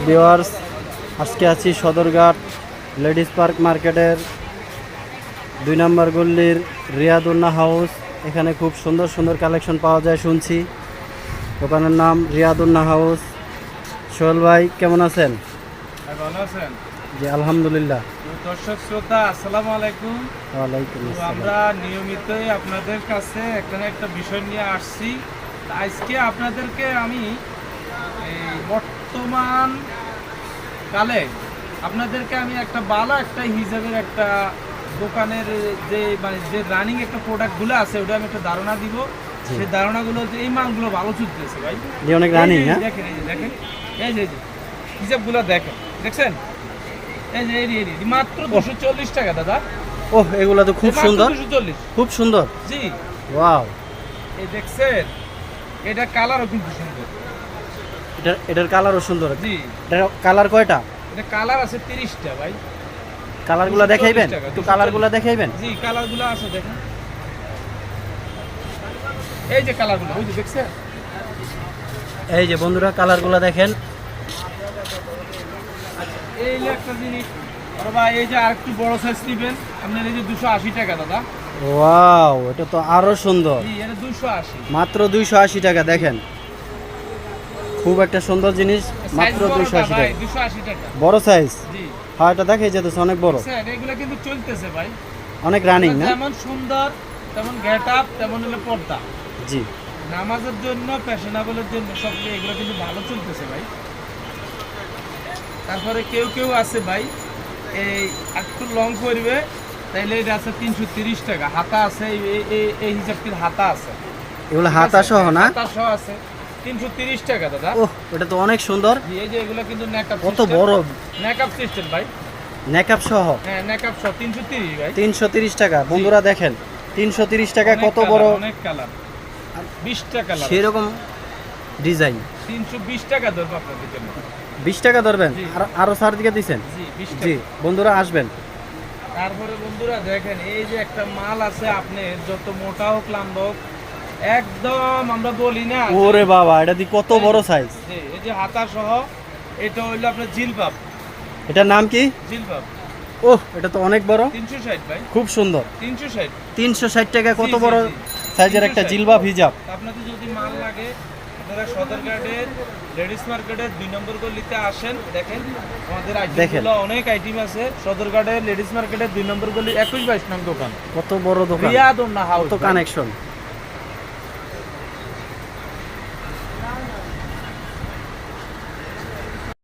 Viewers, আজকে আছি Sadarghat ladies park মার্কেটের 2 নম্বর গল্লির রিয়াদুন্না হাউস। এখানে খুব সুন্দর সুন্দর কালেকশন পাওয়া যায় শুনছি। দোকানের নাম রিয়াদুন্না হাউস। সোহেল ভাই কেমন আছেন? ভালো আছেন? জি আলহামদুলিল্লাহ। দর্শক শ্রোতা আসসালামু আলাইকুম। ওয়ালাইকুম আসসালাম। আমরা নিয়মিতই আপনাদের কাছে একটা বিষয় নিয়ে আসছি। আজকে আপনাদেরকে আমি এই বর্তমান কালে আপনাদেরকে আমি একটা ভালো একটা হিসাবের একটা দোকানের যে রানিং একটা প্রোডাক্টগুলো আছে ওটা আমি একটা ধারণা দিব। সেই ধারণাগুলো যে এই মালগুলো ভালো চলতেছে ভাই, জি অনেক রানিং না? দেখেন এই যে হিসাবগুলো দেখছেন, এই যে এই মাত্র 240 টাকা দাদা। ওহ, এগুলো তো খুব সুন্দর, 240 খুব সুন্দর। জি ওয়াও, এই দেখছেন, এটা কালারও কিন্তু সুন্দর। এটার কালারও সুন্দর। জি এটার কালার কয়টা? এটা কালার আছে 30টা ভাই। কালারগুলো দেখাইবেন একটু? কালারগুলো দেখাইবেন? জি কালারগুলো আছে দেখেন, এই যে কালারগুলো, ওই যে দেখছেন, এই যে বন্ধুরা কালারগুলো দেখেন। এই যে একটা জিনিস আর ভাই, এই যে আরেকটু বড় সাইজ নেবেন আপনার, এই যে 280 টাকা দাদা। ওয়াও, এটা তো আরো সুন্দর। জি এটা 280, মাত্র 280 টাকা। দেখেন খুব একটা সুন্দর জিনিস, মাত্র 280 টাকা। 280 টাকা বড় সাইজ। জি হ্যাঁ, এটা দেখে যেতেছে অনেক বড়, স্যার, এগুলো কিন্তু চলতেছে ভাই, অনেক রানিং না? যেমন সুন্দর তেমন গেট আপ তেমন হলো পর্দা। জি নামাজের জন্য, ফ্যাশনেবলের জন্য সব এগুলো কিন্তু ভালো চলতেছে ভাই। তারপরে কেউ আছে ভাই এই একটু লং করবে, তাইলে এটা আছে 330 টাকা। হাতা আছে এই হিসাবটির হাতা আছে, এগুলো হাতা সহ না? হাতা সহ আছে 330 টাকা দাদা। ওহ, এটা তো অনেক সুন্দর। জি, এই যে এগুলো কিন্তু নেকআপ, কত বড় নেকআপ সিস্টেম ভাই। নেকআপ সহ হ্যাঁ নেকআপ সহ 330 ভাই। 330 টাকা। বন্ধুরা দেখেন 330 টাকা, কত বড়, অনেক কালার, 20 টাকা কালার, সেরকম ডিজাইন। 320 টাকা ধরবো আপনাদের জন্য। 20 টাকা ধরবেন? জি। আরো ছাড় দিকে দিচ্ছেন? জি 20 জি টাকা। বন্ধুরা আসবেন। তারপরে বন্ধুরা দেখেন, এই যে একটা মাল আছে আপনার, যত মোটা হোক লম্বা হোক, একদম আমরা বলি না ওরে বাবা, এটা দি কত বড় সাইজ। যে এই যে হাতা সহ, এটা হইলো আপনার জিলবাব। এটার নাম কি? জিলবাব ওহ, এটা তো অনেক বড়, 360 ভাই, খুব সুন্দর। 360। 360 টাকা, কত জি, জি, বড় জি। সাইজের একটা 360 জিলবাব হিজাব। আপনাদের যদি মাল লাগে আপনারা সদরঘাটের লেডিস মার্কেটের 2 নম্বর গলিতে আসেন। দেখেন আমাদের আইটেমগুলো অনেক আইটেম আছে। সদরঘাটের লেডিস মার্কেটের 2 নম্বর গলি 21-22 নং দোকান, কত বড় দোকান, রিয়াদুন্না হাউস কত কানেকশন।